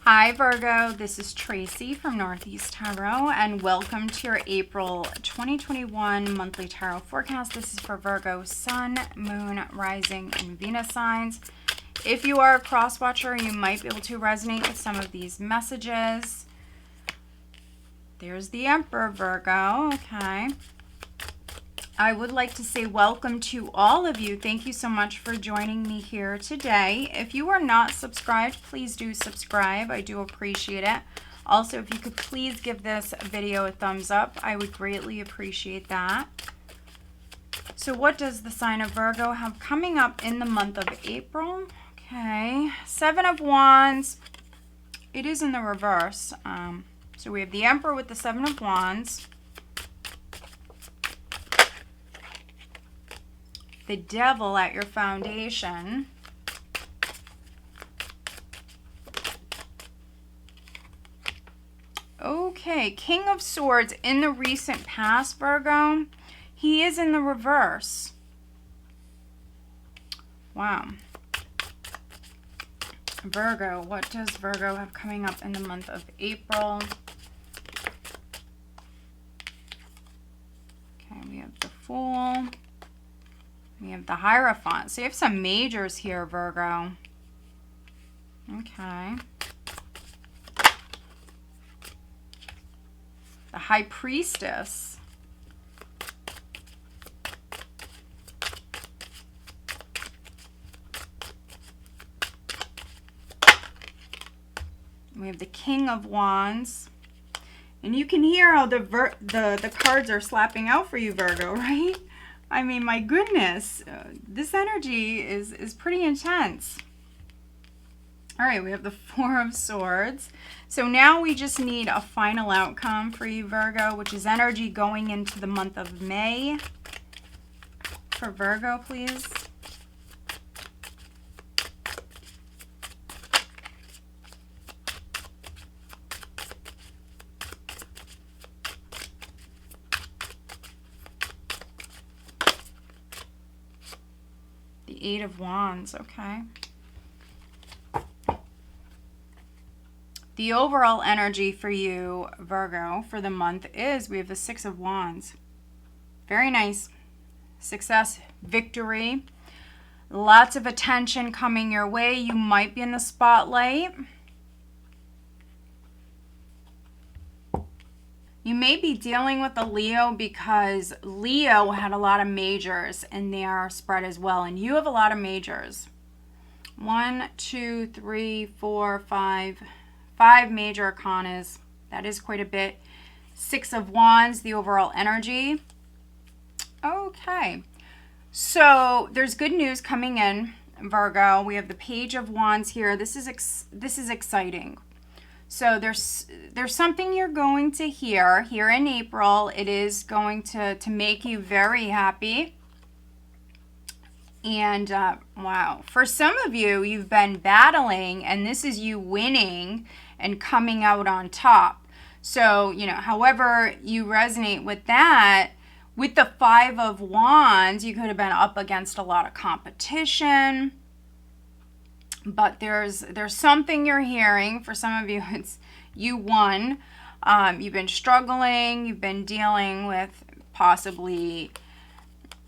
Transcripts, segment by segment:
Hi Virgo, this is Tracy from Northeast Tarot and welcome to your April 2021 monthly tarot forecast. This is for Virgo, Sun, Moon, Rising, and Venus signs. If you are a cross watcher, you might be able to resonate with some of these messages. There's the Emperor, Virgo. Okay. I would like to say welcome to all of you. Thank you so much for joining me here today. If you are not subscribed, please do subscribe. I do appreciate it. Also, if you could please give this video a thumbs up, I would greatly appreciate that. So what does the sign of Virgo have coming up in the month of April? Okay, Seven of Wands. It is in the reverse. So we have the Emperor with the Seven of Wands. The Devil at your foundation. Okay, King of Swords in the recent past, Virgo. He is in the reverse. Wow. Virgo, what does Virgo have coming up in the month of April? Okay, we have the Fool. We have the Hierophant. So you have some majors here, Virgo. Okay. The High Priestess. We have the King of Wands. And you can hear how the cards are slapping out for you, Virgo, right? I mean, my goodness, this energy is pretty intense. All right, we have the Four of Swords. So now we just need a final outcome for you, Virgo, which is energy going into the month of May. For Virgo, please. Eight of Wands, okay. The overall energy for you, Virgo, for the month is we have the Six of Wands. Very nice. Success, victory, lots of attention coming your way. You might be in the spotlight. You may be dealing with a Leo because Leo had a lot of majors in their spread as well. And you have a lot of majors. 1, 2, 3, 4, 5. 5 major arcanas. That is quite a bit. Six of Wands, the overall energy. Okay. So there's good news coming in, Virgo. We have the Page of Wands here. This is exciting. So there's something you're going to hear here in April. It is going to make you very happy. And wow, for some of you, you've been battling and this is you winning and coming out on top. So, you know, however you resonate with that, with the Five of Wands, you could have been up against a lot of competition. But there's something you're hearing. For some of you, it's you won. You've been struggling. You've been dealing with possibly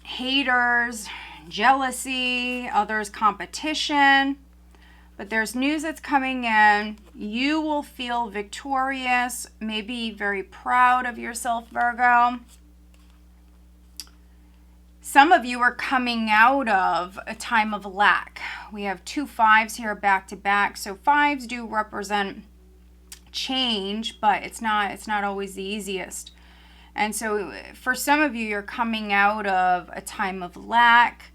haters, jealousy, others competition. But there's news that's coming in. You will feel victorious, maybe very proud of yourself, Virgo. Some of you are coming out of a time of lack. We have 2 5s here back to back. So 5s do represent change, but it's not always the easiest. And so for some of you, you're coming out of a time of lack.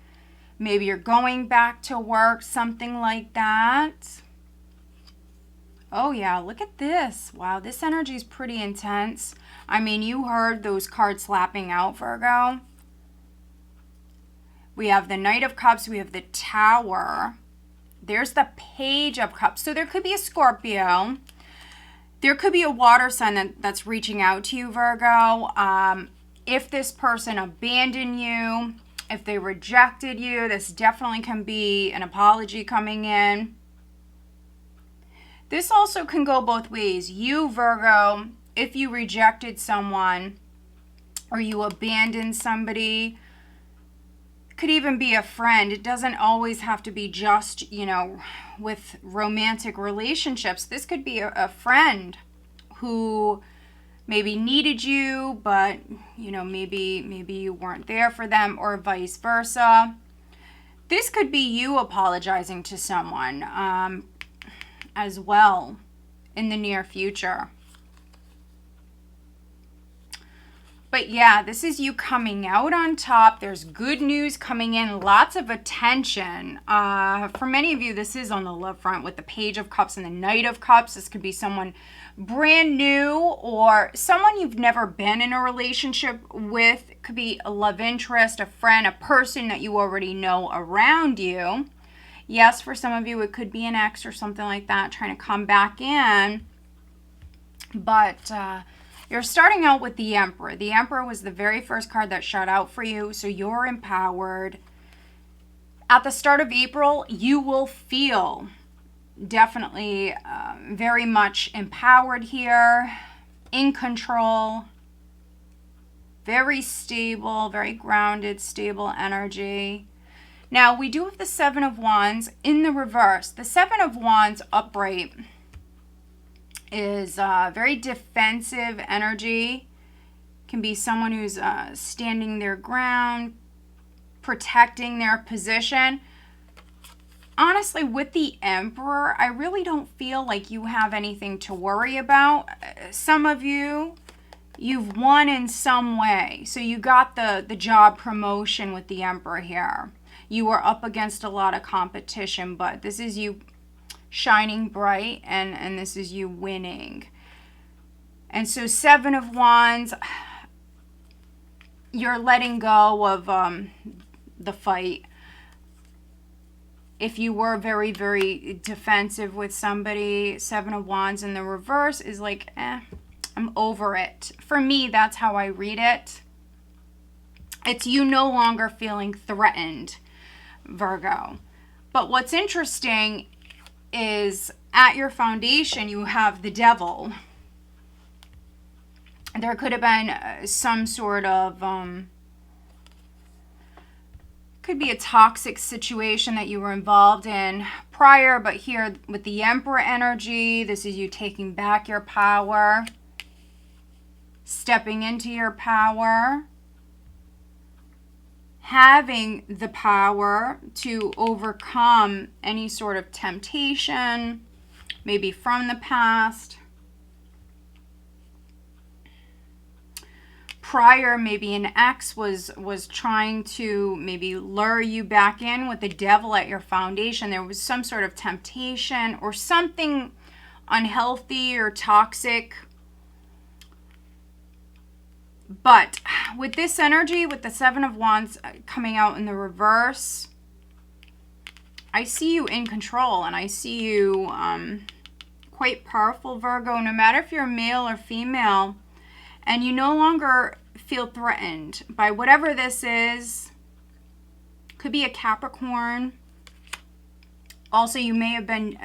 Maybe you're going back to work, something like that. Oh yeah, look at this. Wow, this energy is pretty intense. I mean, you heard those cards slapping out, Virgo. We have the Knight of Cups. We have the Tower. There's the Page of Cups. So there could be a Scorpio. There could be a water sign that's reaching out to you, Virgo. If this person abandoned you, if they rejected you, this definitely can be an apology coming in. This also can go both ways. You, Virgo, if you rejected someone or you abandoned somebody, could even be a friend. It doesn't always have to be just, you know, with romantic relationships. This could be a friend who maybe needed you, but, you know, maybe you weren't there for them, or vice versa. This could be you apologizing to someone as well in the near future. But yeah, this is you coming out on top. There's good news coming in, lots of attention. For many of you, this is on the love front with the Page of Cups and the Knight of Cups. This could be someone brand new or someone you've never been in a relationship with. It could be a love interest, a friend, a person that you already know around you. Yes, for some of you, it could be an ex or something like that trying to come back in. But you're starting out with the Emperor. The Emperor was the very first card that shot out for you, so you're empowered. At the start of April, you will feel definitely very much empowered here, in control, very stable, very grounded, stable energy. Now, we do have the Seven of Wands in the reverse. The Seven of Wands upright is very defensive energy. Can be someone who's standing their ground, protecting their position. Honestly, with the Emperor, I really don't feel like you have anything to worry about. Some of you, you've won in some way. So you got the job promotion with the Emperor here. You were up against a lot of competition, but this is you shining bright, and this is you winning. And so Seven of Wands, you're letting go of the fight. If you were very, very defensive with somebody, Seven of Wands in the reverse is like, I'm over it. For me, that's how I read it. It's you no longer feeling threatened, Virgo. But what's interesting is at your foundation, you have the Devil. There could have been some sort of could be a toxic situation that you were involved in prior, but here with the Emperor energy, this is you taking back your power, stepping into your power, having the power to overcome any sort of temptation, maybe from the past. Prior, maybe an ex was trying to maybe lure you back in with the Devil at your foundation. There was some sort of temptation or something unhealthy or toxic. But with this energy, with the Seven of Wands coming out in the reverse, I see you in control, and I see you quite powerful, Virgo, no matter if you're male or female, and you no longer feel threatened by whatever this is. Could be a Capricorn. Also, you may have been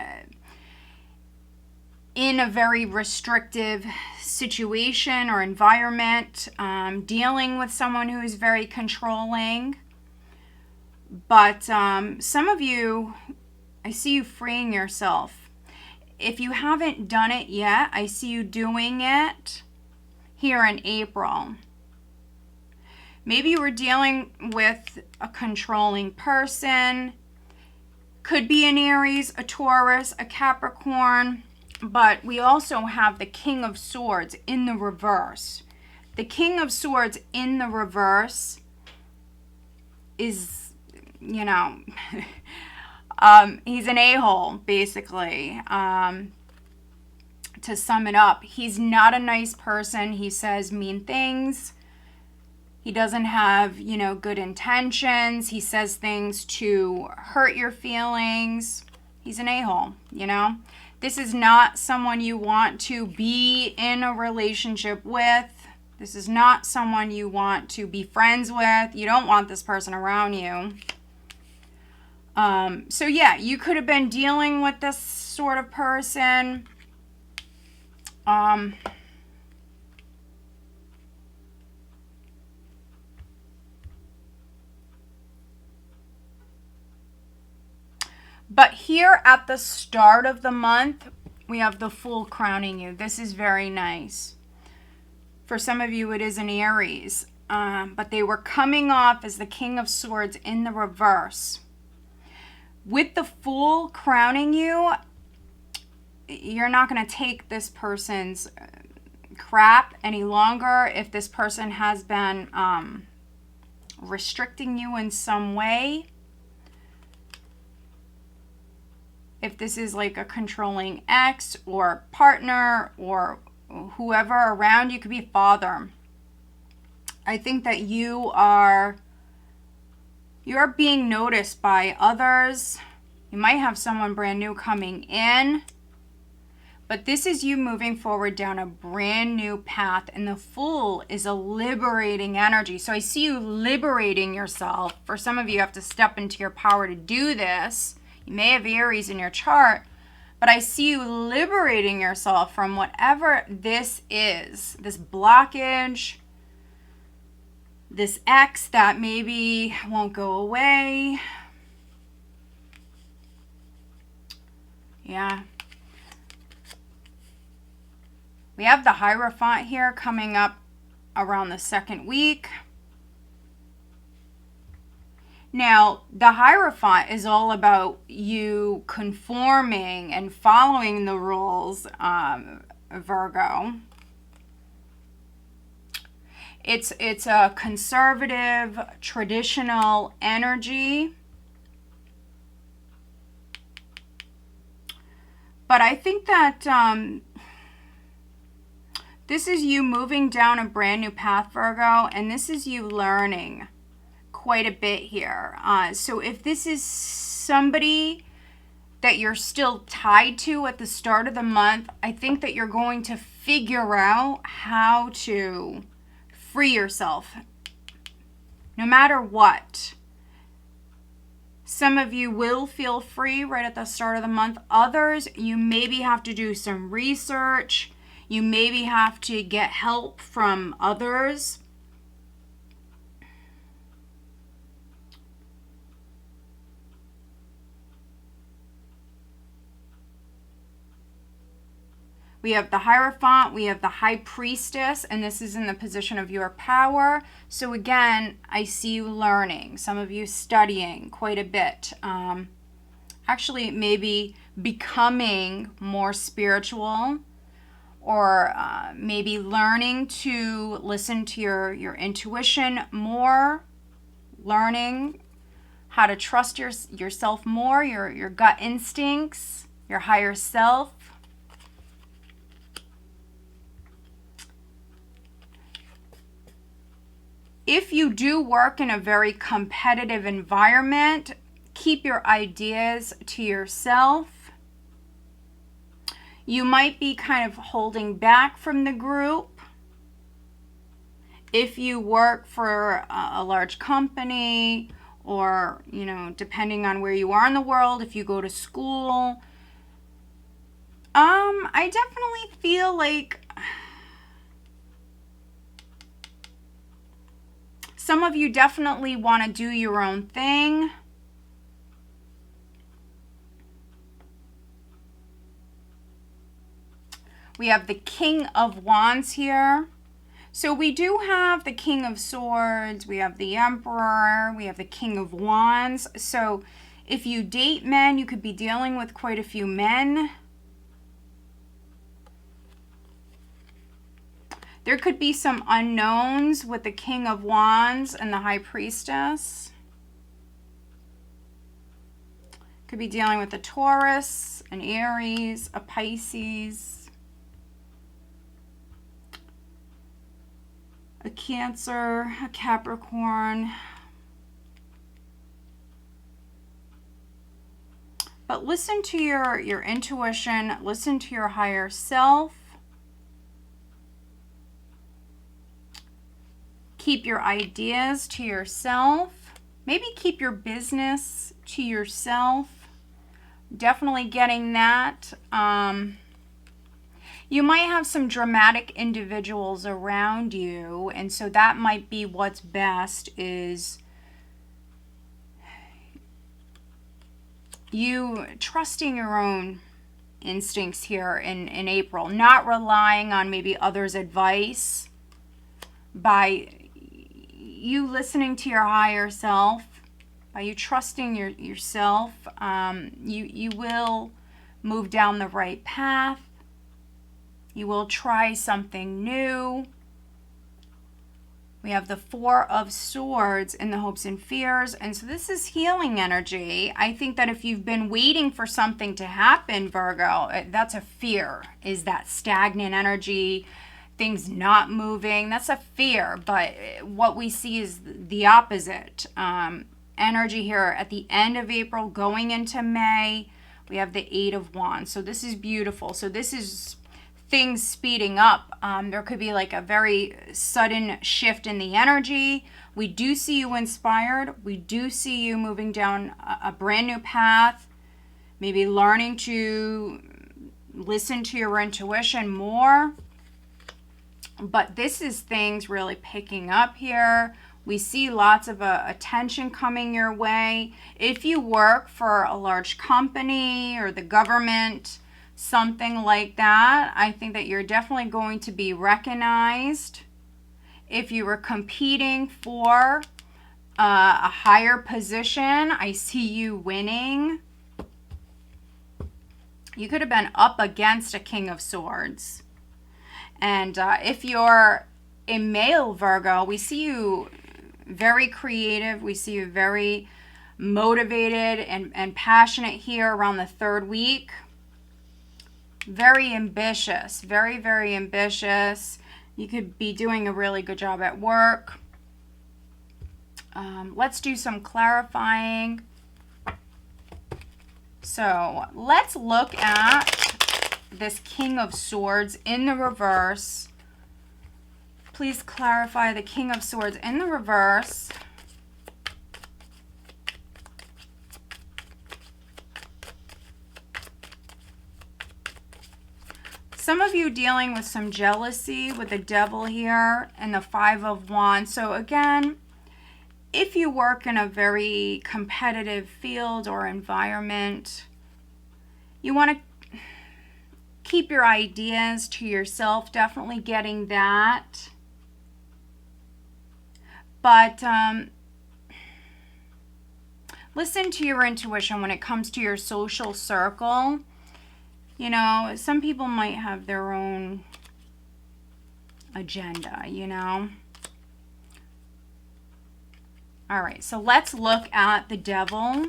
in a very restrictive situation or environment, dealing with someone who is very controlling. But some of you, I see you freeing yourself. If you haven't done it yet, I see you doing it here in April. Maybe you were dealing with a controlling person. Could be an Aries, a Taurus, a Capricorn. But we also have the King of Swords in the reverse. The King of Swords in the reverse is, you know, he's an a-hole, basically. To sum it up, he's not a nice person. He says mean things. He doesn't have, you know, good intentions. He says things to hurt your feelings. He's an a-hole, you know. This is not someone you want to be in a relationship with. This is not someone you want to be friends with. You don't want this person around you. So yeah, you could have been dealing with this sort of person. But here at the start of the month, we have the Fool crowning you. This is very nice. For some of you, it is an Aries. But they were coming off as the King of Swords in the reverse. With the Fool crowning you, you're not going to take this person's crap any longer. If this person has been restricting you in some way, if this is like a controlling ex or partner or whoever around you, could be a father. I think that you are being noticed by others. You might have someone brand new coming in, but this is you moving forward down a brand new path, and the Fool is a liberating energy. So I see you liberating yourself. For some of you, you have to step into your power to do this. You may have Aries in your chart, but I see you liberating yourself from whatever this is, this blockage, this ex that maybe won't go away. Yeah. We have the Hierophant here coming up around the second week. Now, the Hierophant is all about you conforming and following the rules, Virgo. It's a conservative, traditional energy. But I think that this is you moving down a brand new path, Virgo, and this is you learning quite a bit here. So if this is somebody that you're still tied to at the start of the month, I think that you're going to figure out how to free yourself, no matter what. Some of you will feel free right at the start of the month. Others, you maybe have to do some research. You maybe have to get help from others. We have the Hierophant, we have the High Priestess, and this is in the position of your power. So again, I see you learning, some of you studying quite a bit. Actually, maybe becoming more spiritual, or maybe learning to listen to your intuition more, learning how to trust yourself more, your gut instincts, your higher self. If you do work in a very competitive environment, keep your ideas to yourself. You might be kind of holding back from the group. If you work for a large company, or, you know, depending on where you are in the world, if you go to school, I definitely feel like some of you definitely want to do your own thing. We have the King of Wands here. So we do have the King of Swords, we have the Emperor, we have the King of Wands. So if you date men, you could be dealing with quite a few men. There could be some unknowns with the King of Wands and the High Priestess. Could be dealing with a Taurus, an Aries, a Pisces, a Cancer, a Capricorn. But listen to your intuition, listen to your higher self. Keep your ideas to yourself. Maybe keep your business to yourself. Definitely getting that. You might have some dramatic individuals around you, and so that might be what's best, is you trusting your own instincts here in April, not relying on maybe others' advice, by you listening to your higher self, by you trusting yourself, you will move down the right path. You will try something new. We have the Four of Swords in the hopes and fears. And so this is healing energy. I think that if you've been waiting for something to happen, Virgo, that's a fear, is that stagnant energy, things not moving. That's a fear. But what we see is the opposite. Energy here at the end of April going into May. We have the Eight of Wands. So this is beautiful. So this is things speeding up. There could be like a very sudden shift in the energy. We do see you inspired. We do see you moving down a brand new path, maybe learning to listen to your intuition more. But this is things really picking up here. We see lots of attention coming your way. If you work for a large company or the government, something like that, I think that you're definitely going to be recognized. If you were competing for a higher position, I see you winning. You could have been up against a King of Swords. And if you're a male Virgo, we see you very creative. We see you very motivated and passionate here around the third week. Very ambitious, very, very ambitious. You could be doing a really good job at work. Let's do some clarifying. So let's look at this King of Swords in the reverse. Please clarify the King of Swords in the reverse. Some of you dealing with some jealousy with the Devil here and the Five of Wands. So again, if you work in a very competitive field or environment, you want to keep your ideas to yourself. Definitely getting that. But listen to your intuition when it comes to your social circle. You know, some people might have their own agenda, you know. All right, so let's look at the Devil,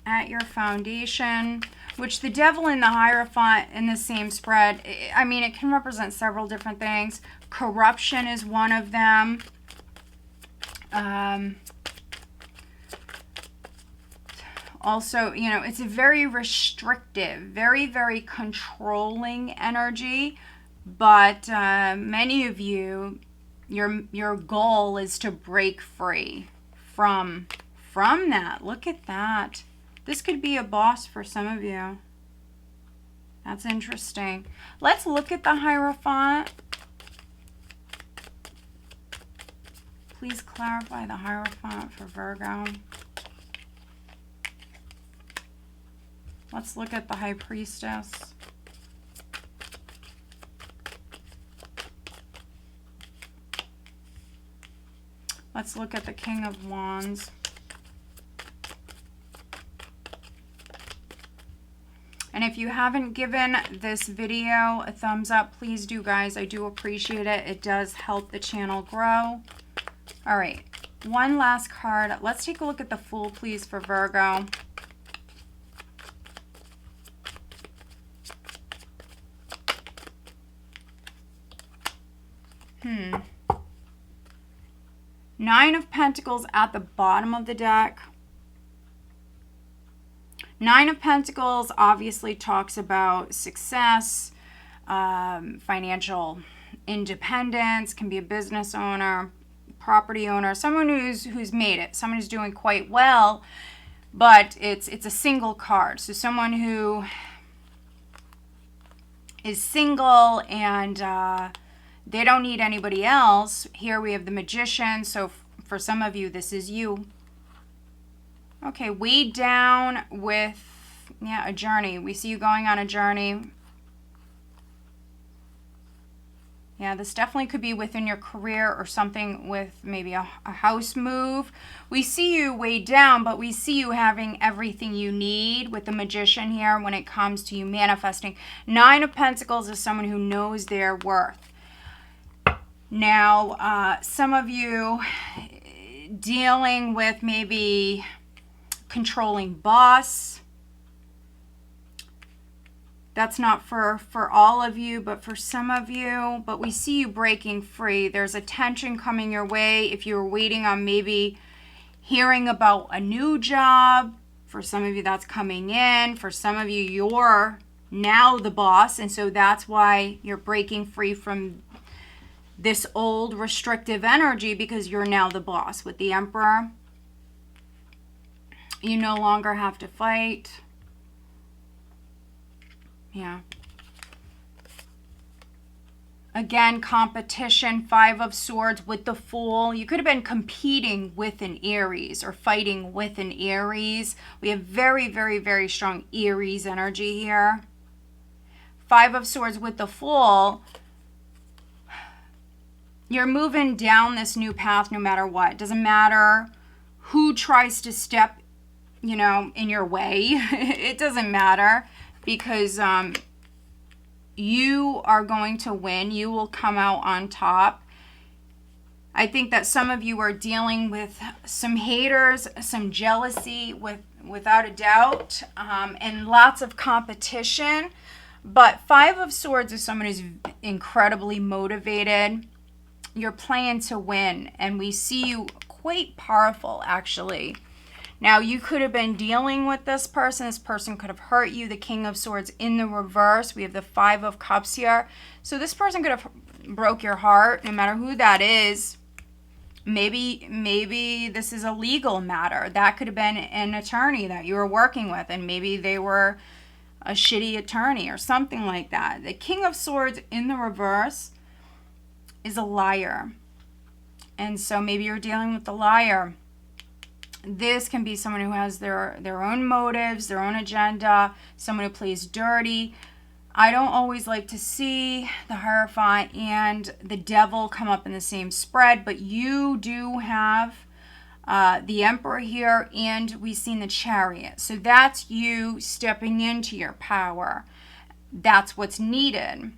at your foundation, which the Devil and the Hierophant in the same spread, I mean, it can represent several different things. Corruption is one of them. Also, you know, it's a very restrictive, very, very controlling energy. But many of you, your goal is to break free from that. Look at that. This could be a boss for some of you. That's interesting. Let's look at the Hierophant. Please clarify the Hierophant for Virgo. Let's look at the High Priestess. Let's look at the King of Wands. And if you haven't given this video a thumbs up, please do, guys. I do appreciate it. It does help the channel grow. All right, one last card. Let's take a look at the Fool, please, for Virgo. Nine of Pentacles at the bottom of the deck. Nine of Pentacles obviously talks about success, financial independence, can be a business owner, property owner, someone who's made it, someone who's doing quite well, but it's a single card. So someone who is single and they don't need anybody else. Here we have the Magician. So for some of you, this is you. Okay, weighed down with, a journey. We see you going on a journey. Yeah, this definitely could be within your career or something with maybe a house move. We see you weighed down, but we see you having everything you need with the Magician here when it comes to you manifesting. 9 of Pentacles is someone who knows their worth. Now, some of you dealing with maybe controlling boss. That's not for all of you, but for some of you. But we see you breaking free. There's a tension coming your way. If you were waiting on maybe hearing about a new job, for some of you that's coming in. For some of you, you're now the boss. And so that's why you're breaking free from this old restrictive energy, because you're now the boss with the Emperor. You no longer have to fight. Yeah. Again, competition, 5 of Swords with the Fool. You could have been competing with an Aries or fighting with an Aries. We have very, very, very strong Aries energy here. 5 of Swords with the Fool. You're moving down this new path no matter what. It doesn't matter who tries to step, in your way. It doesn't matter. Because you are going to win. You will come out on top. I think that some of you are dealing with some haters, some jealousy, without a doubt, and lots of competition. But 5 of Swords is someone who's incredibly motivated. You're playing to win, and we see you quite powerful, actually. Now, you could have been dealing with this person. This person could have hurt you. The King of Swords in the reverse. We have the 5 of Cups here. So this person could have broke your heart, no matter who that is. Maybe this is a legal matter. That could have been an attorney that you were working with, and maybe they were a shitty attorney or something like that. The King of Swords in the reverse is a liar. And so maybe you're dealing with the liar. This can be someone who has their own motives, their own agenda, someone who plays dirty. I don't always like to see the Hierophant and the Devil come up in the same spread, but you do have the Emperor here, and we've seen the Chariot. So that's you stepping into your power. That's what's needed.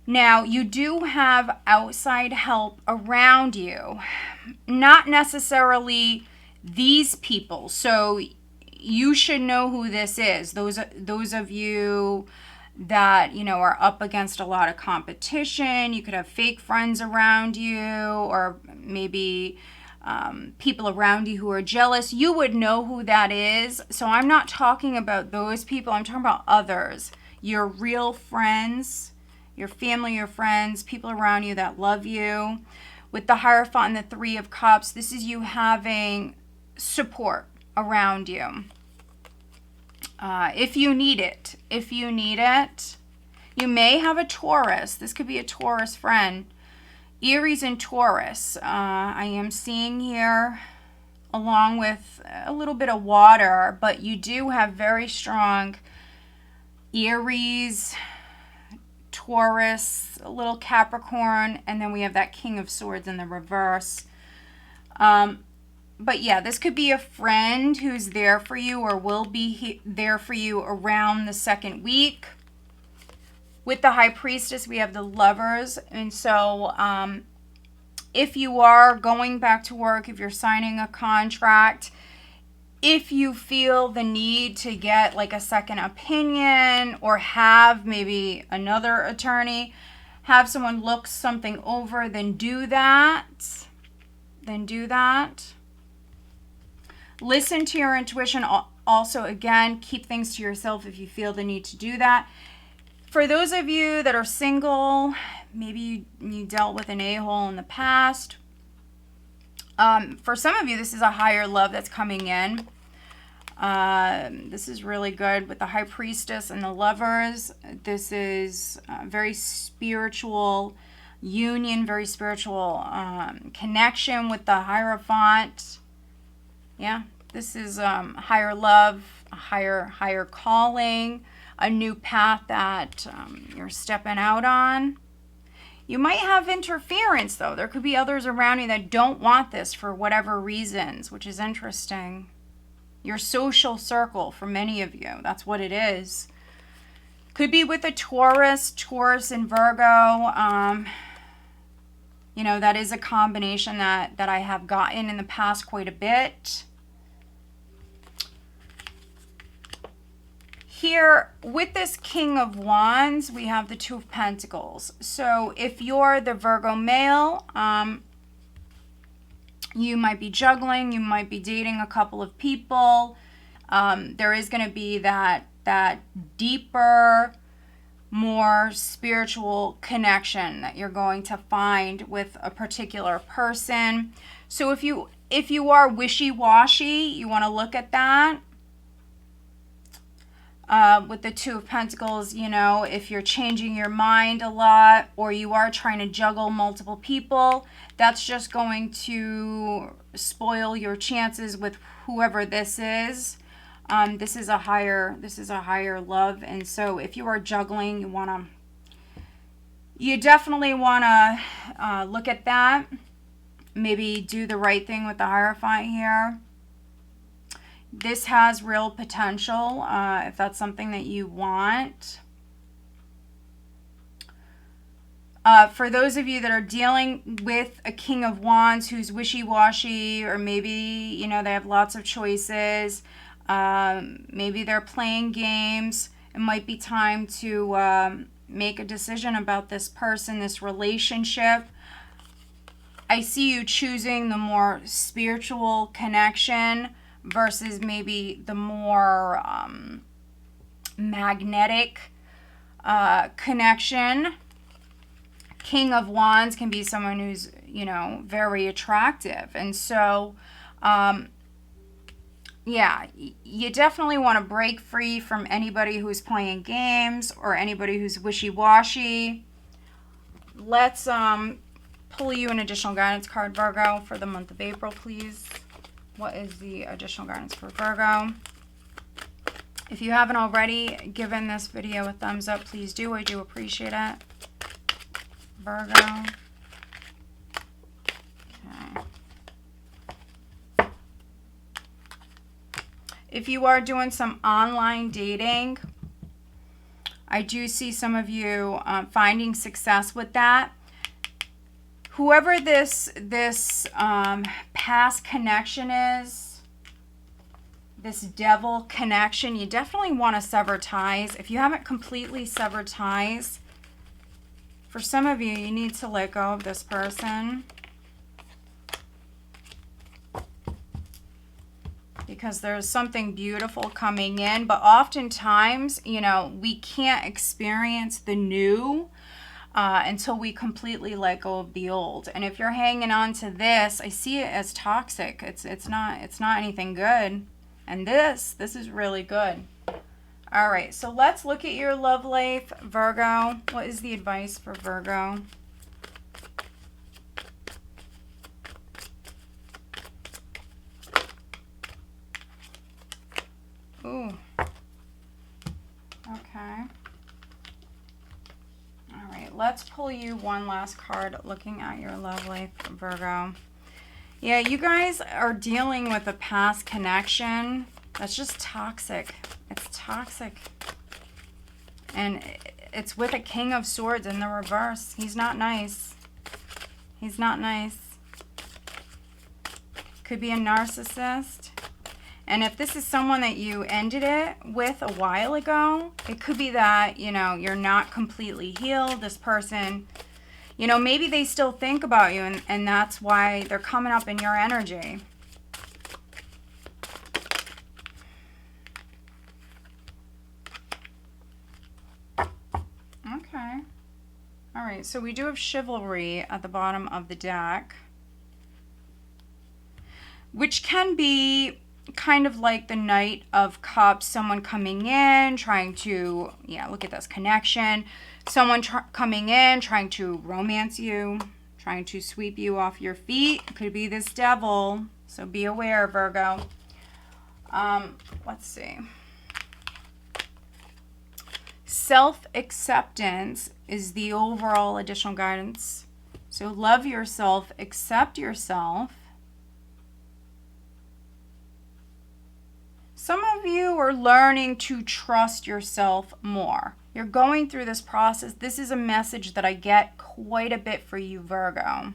Now, you do have outside help around you. Not necessarily these people. So you should know who this is. Those of you that, are up against a lot of competition. You could have fake friends around you, or maybe people around you who are jealous. You would know who that is. So I'm not talking about those people. I'm talking about others. Your real friends, your family, your friends, people around you that love you. With the Hierophant and the 3 of Cups, this is you having support around you. If you need it. If you need it. You may have a Taurus. This could be a Taurus friend. Aries and Taurus. I am seeing here, along with a little bit of water. But you do have very strong Aries, Taurus, a little Capricorn, and then we have that King of Swords in the reverse. But yeah, this could be a friend who's there for you or will be there for you around the second week. With the High Priestess, we have the Lovers. And so if you are going back to work, if you're signing a contract, if you feel the need to get like a second opinion or have maybe another attorney, have someone look something over, then do that. Listen to your intuition. Also, again, keep things to yourself if you feel the need to do that. For those of you that are single, maybe you dealt with an a-hole in the past. For some of you, this is a higher love that's coming in. This is really good with the High Priestess and the Lovers. This is very spiritual union, very spiritual connection with the Hierophant. Yeah, this is higher love, a higher calling, a new path that you're stepping out on. You might have interference, though. There could be others around you that don't want this for whatever reasons, which is interesting. Your social circle, for many of you, that's what it is. Could be with a Taurus and Virgo. You know, that is a combination that I have gotten in the past quite a bit. Here, with this King of Wands, we have the Two of Pentacles. So if you're the Virgo male, you might be juggling, you might be dating a couple of people. There is going to be that deeper, more spiritual connection that you're going to find with a particular person. So if you are wishy-washy, you want to look at that. With the Two of Pentacles, you know, if you're changing your mind a lot or you are trying to juggle multiple people, that's just going to spoil your chances with whoever this is. This is a higher love, and so if you are juggling, you definitely want to look at that. Maybe do the right thing with the Hierophant here. This has real potential if that's something that you want. For those of you that are dealing with a King of Wands who's wishy-washy, or maybe, you know, they have lots of choices. Maybe they're playing games. It might be time to make a decision about this person, this relationship. I see you choosing the more spiritual connection versus maybe the more magnetic connection. King of Wands can be someone who's, you know, very attractive. And so, yeah, you definitely want to break free from anybody who's playing games or anybody who's wishy-washy. Let's pull you an additional guidance card, Virgo, for the month of April, please. What is the additional guidance for Virgo? If you haven't already given this video a thumbs up, please do. I do appreciate it. Virgo. Okay. If you are doing some online dating, I do see some of you finding success with that. Whoever this past connection is, this devil connection, you definitely want to sever ties. If you haven't completely severed ties, for some of you, you need to let go of this person. Because there's something beautiful coming in. But oftentimes, you know, we can't experience the new until we completely let go of the old. And if you're hanging on to this, I see it as toxic. It's not anything good. And this is really good. All right, so let's look at your love life, Virgo. What is the advice for Virgo? Ooh. Okay. All right, let's pull you one last card looking at your love life, Virgo. Yeah, you guys are dealing with a past connection that's just toxic. It's toxic. And it's with a King of Swords in the reverse. He's not nice. He's not nice. Could be a narcissist. And if this is someone that you ended it with a while ago, it could be that, you know, you're not completely healed. This person, you know, maybe they still think about you, and that's why they're coming up in your energy. right, so we do have chivalry at the bottom of the deck, which can be kind of like the Knight of Cups, someone coming in, trying to, yeah, look at this connection. Someone coming in, trying to romance you, trying to sweep you off your feet. Could be this devil, so be aware, Virgo. Let's see. Self-acceptance is the overall additional guidance. So love yourself, accept yourself. Some of you are learning to trust yourself more. You're going through this process. This is a message that I get quite a bit for you, Virgo.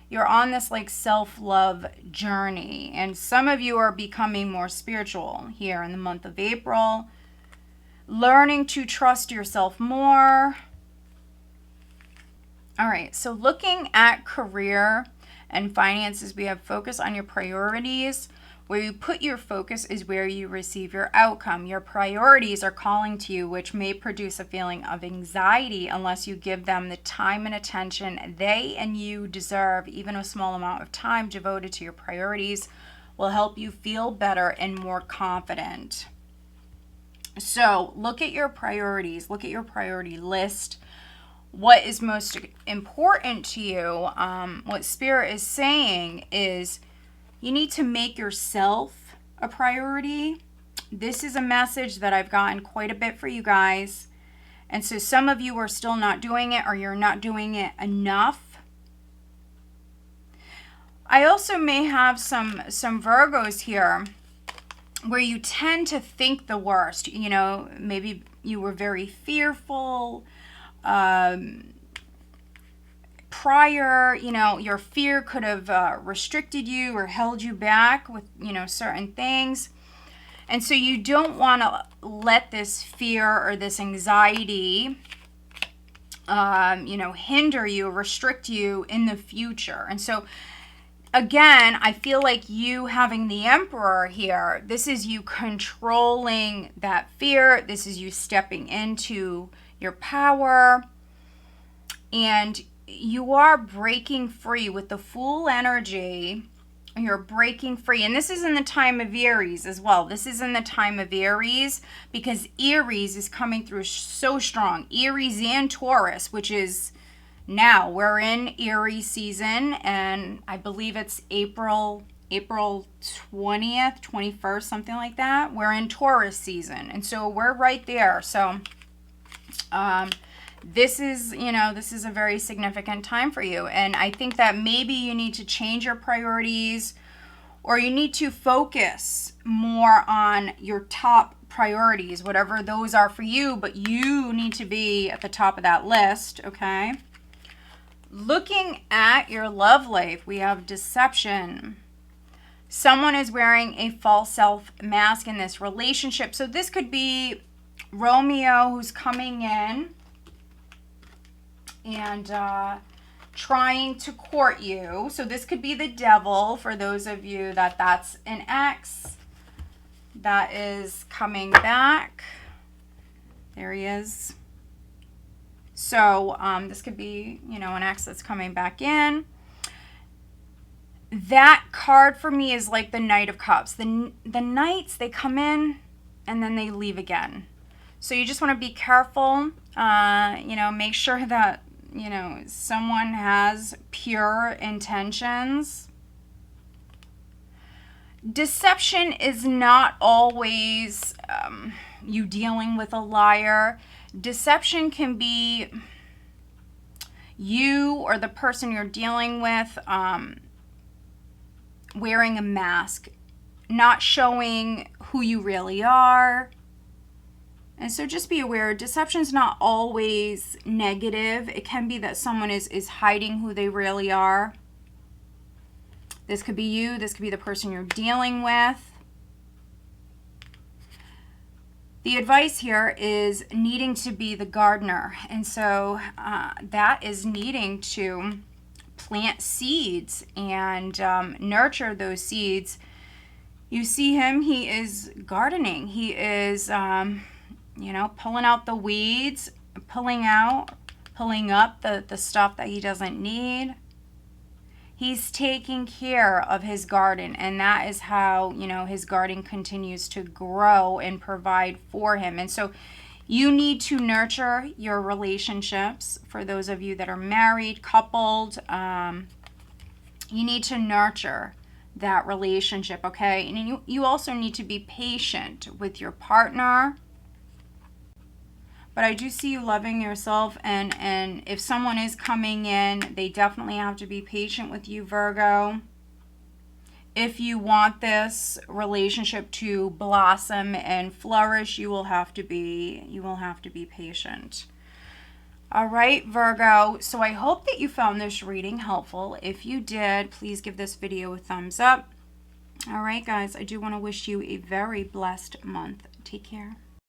You're on this like self-love journey, and some of you are becoming more spiritual here in the month of April, learning to trust yourself more. All right, so looking at career and finances, we have focus on your priorities. Where you put your focus is where you receive your outcome. Your priorities are calling to you, which may produce a feeling of anxiety unless you give them the time and attention they and you deserve. Even a small amount of time devoted to your priorities will help you feel better and more confident. So look at your priorities. Look at your priority list. What is most important to you? What Spirit is saying is, you need to make yourself a priority. This is a message that I've gotten quite a bit for you guys. And so some of you are still not doing it, or you're not doing it enough. I also may have some Virgos here where you tend to think the worst. You know, maybe you were very fearful. Prior, you know, your fear could have restricted you or held you back with, you know, certain things. And so you don't want to let this fear or this anxiety, you know, hinder you, restrict you in the future. And so, again, I feel like you having the Emperor here, this is you controlling that fear. This is you stepping into your power. And you are breaking free with the Fool energy. You're breaking free. And this is in the time of Aries as well. This is in the time of Aries because Aries is coming through so strong. Aries and Taurus, which is now. We're in Aries season, and I believe it's April 20th, 21st, something like that. We're in Taurus season. And so we're right there. So, this is, you know, this is a very significant time for you. And I think that maybe you need to change your priorities, or you need to focus more on your top priorities, whatever those are for you, but you need to be at the top of that list, okay? Looking at your love life, we have deception. Someone is wearing a false self mask in this relationship. So this could be Romeo, who's coming in and trying to court you. So this could be the devil for those of you that's an ex that is coming back. There he is. So this could be, you know, an ex that's coming back in. That card for me is like the Knight of Cups. The Knights, they come in and then they leave again. So you just want to be careful. You know, make sure that, you know, someone has pure intentions. Deception is not always you dealing with a liar. Deception can be you or the person you're dealing with wearing a mask, not showing who you really are. And so just be aware, deception is not always negative. It can be that someone is hiding who they really are. This could be you. This could be the person you're dealing with. The advice here is needing to be the gardener. And so that is needing to plant seeds and nurture those seeds. You see him, he is gardening. He is... you know, pulling out the weeds, pulling pulling up the stuff that he doesn't need. He's taking care of his garden, and that is how, you know, his garden continues to grow and provide for him. And so you need to nurture your relationships. For those of you that are married, coupled, you need to nurture that relationship, okay? And you also need to be patient with your partner. But I do see you loving yourself, and if someone is coming in, they definitely have to be patient with you, Virgo. If you want this relationship to blossom and flourish, you will have to be patient. All right, Virgo, so I hope that you found this reading helpful. If you did, please give this video a thumbs up. All right, guys, I do want to wish you a very blessed month. Take care.